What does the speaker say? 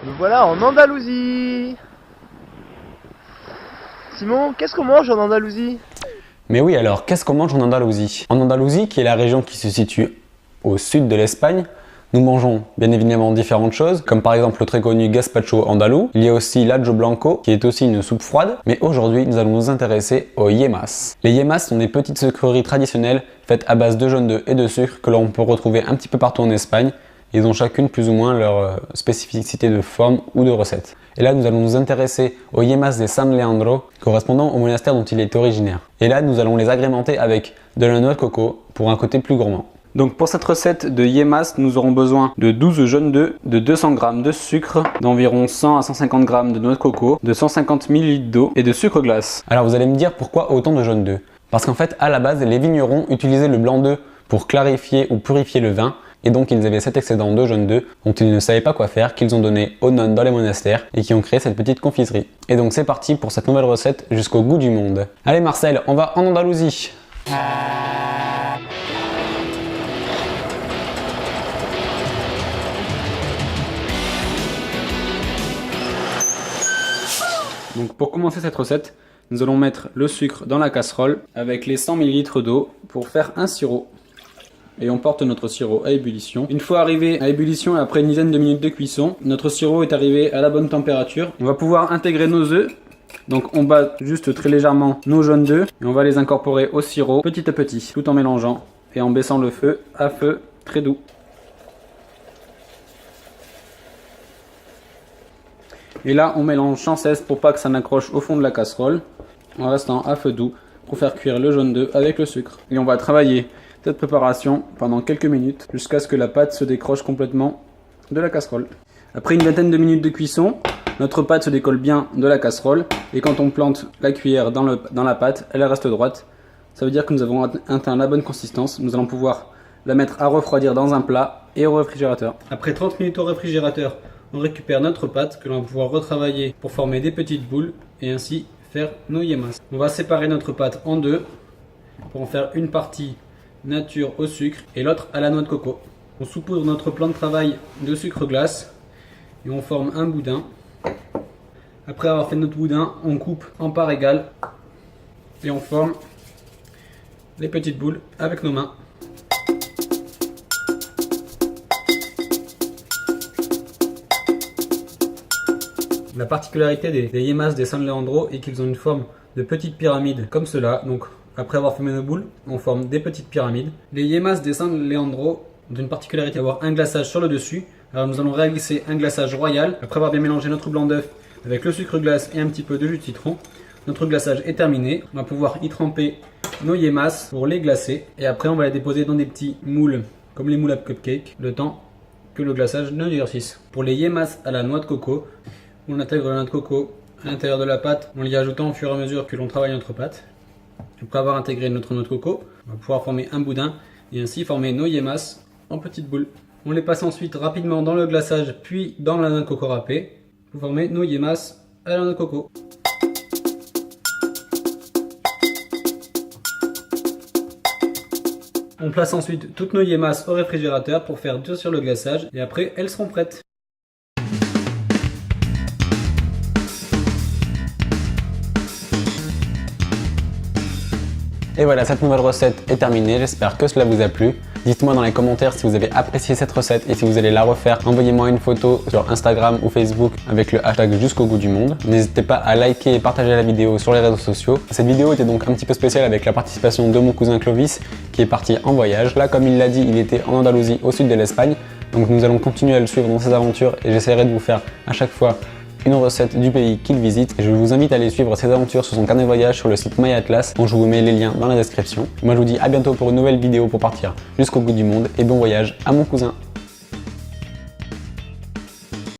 Nous voilà en Andalousie. Simon, qu'est-ce qu'on mange en Andalousie? Mais oui, alors qu'est-ce qu'on mange en Andalousie? En Andalousie, qui est la région qui se situe au sud de l'Espagne, nous mangeons bien évidemment différentes choses, comme par exemple le très connu gazpacho andalou. Il y a aussi l'adjo blanco, qui est aussi une soupe froide. Mais aujourd'hui, nous allons nous intéresser aux yemas. Les yemas sont des petites sucreries traditionnelles faites à base de jaune d'œuf et de sucre que l'on peut retrouver un petit peu partout en Espagne. Ils ont chacune plus ou moins leur spécificité de forme ou de recette. Et là, nous allons nous intéresser aux yemas de San Leandro, correspondant au monastère dont il est originaire. Et là, nous allons les agrémenter avec de la noix de coco pour un côté plus gourmand. Donc pour cette recette de yemas, nous aurons besoin de 12 jaunes d'œufs, de 200 g de sucre, d'environ 100 à 150 g de noix de coco, de 150 ml d'eau et de sucre glace. Alors vous allez me dire pourquoi autant de jaunes d'œufs? Parce qu'en fait, à la base, les vignerons utilisaient le blanc d'œuf pour clarifier ou purifier le vin. Et donc ils avaient cet excédent de jaune d'œuf dont ils ne savaient pas quoi faire, qu'ils ont donné aux nonnes dans les monastères et qui ont créé cette petite confiserie. Et donc c'est parti pour cette nouvelle recette jusqu'au goût du monde. Allez Marcel, on va en Andalousie. Donc pour commencer cette recette, nous allons mettre le sucre dans la casserole avec les 100 ml d'eau pour faire un sirop. Et on porte notre sirop à ébullition. Une fois arrivé à ébullition et après une dizaine de minutes de cuisson, notre sirop est arrivé à la bonne température. On va pouvoir intégrer nos œufs. Donc on bat juste très légèrement nos jaunes d'œufs et on va les incorporer au sirop petit à petit, tout en mélangeant et en baissant le feu à feu très doux. Et là on mélange sans cesse pour pas que ça n'accroche au fond de la casserole, en restant à feu doux pour faire cuire le jaune d'œuf avec le sucre. Et on va travailler cette préparation pendant quelques minutes jusqu'à ce que la pâte se décroche complètement de la casserole. Après une vingtaine de minutes de cuisson, notre pâte se décolle bien de la casserole et quand on plante la cuillère dans la pâte, elle reste droite. Ça veut dire que nous avons atteint la bonne consistance. Nous allons pouvoir la mettre à refroidir dans un plat et au réfrigérateur. Après 30 minutes au réfrigérateur, on récupère notre pâte que l'on va pouvoir retravailler pour former des petites boules et ainsi faire nos yemas. On va séparer notre pâte en deux pour en faire une partie nature au sucre et l'autre à la noix de coco. On saupoudre notre plan de travail de sucre glace et on forme un boudin. Après avoir fait notre boudin, on coupe en parts égales et on forme les petites boules avec nos mains. La particularité des yemas de San Leandro est qu'ils ont une forme de petite pyramide comme cela. Donc après avoir formé nos boules, on forme des petites pyramides. Les yemas de San Leandro ont une particularité d'avoir un glaçage sur le dessus. Alors nous allons réaliser un glaçage royal. Après avoir bien mélangé notre blanc d'œuf avec le sucre glace et un petit peu de jus de citron, notre glaçage est terminé. On va pouvoir y tremper nos yemas pour les glacer. Et après on va les déposer dans des petits moules, comme les moules à cupcake, le temps que le glaçage ne durcisse. Pour les yemas à la noix de coco, on intègre la noix de coco à l'intérieur de la pâte en l'y ajoutant au fur et à mesure que l'on travaille notre pâte. Après avoir intégré notre noix de coco, on va pouvoir former un boudin et ainsi former nos yemas en petites boules. On les passe ensuite rapidement dans le glaçage puis dans la noix de coco râpée pour former nos yemas à la noix de coco. On place ensuite toutes nos yemas au réfrigérateur pour faire durcir le glaçage et après elles seront prêtes. Et voilà, cette nouvelle recette est terminée, j'espère que cela vous a plu. Dites-moi dans les commentaires si vous avez apprécié cette recette et si vous allez la refaire. Envoyez-moi une photo sur Instagram ou Facebook avec le hashtag jusqu'au goût du monde. N'hésitez pas à liker et partager la vidéo sur les réseaux sociaux. Cette vidéo était donc un petit peu spéciale avec la participation de mon cousin Clovis qui est parti en voyage. Là, comme il l'a dit, il était en Andalousie au sud de l'Espagne. Donc nous allons continuer à le suivre dans ses aventures et j'essaierai de vous faire à chaque fois une recette du pays qu'il visite et je vous invite à aller suivre ses aventures sur son carnet de voyage sur le site MyAtlas dont je vous mets les liens dans la description. Moi je vous dis à bientôt pour une nouvelle vidéo pour partir jusqu'au bout du monde et bon voyage à mon cousin.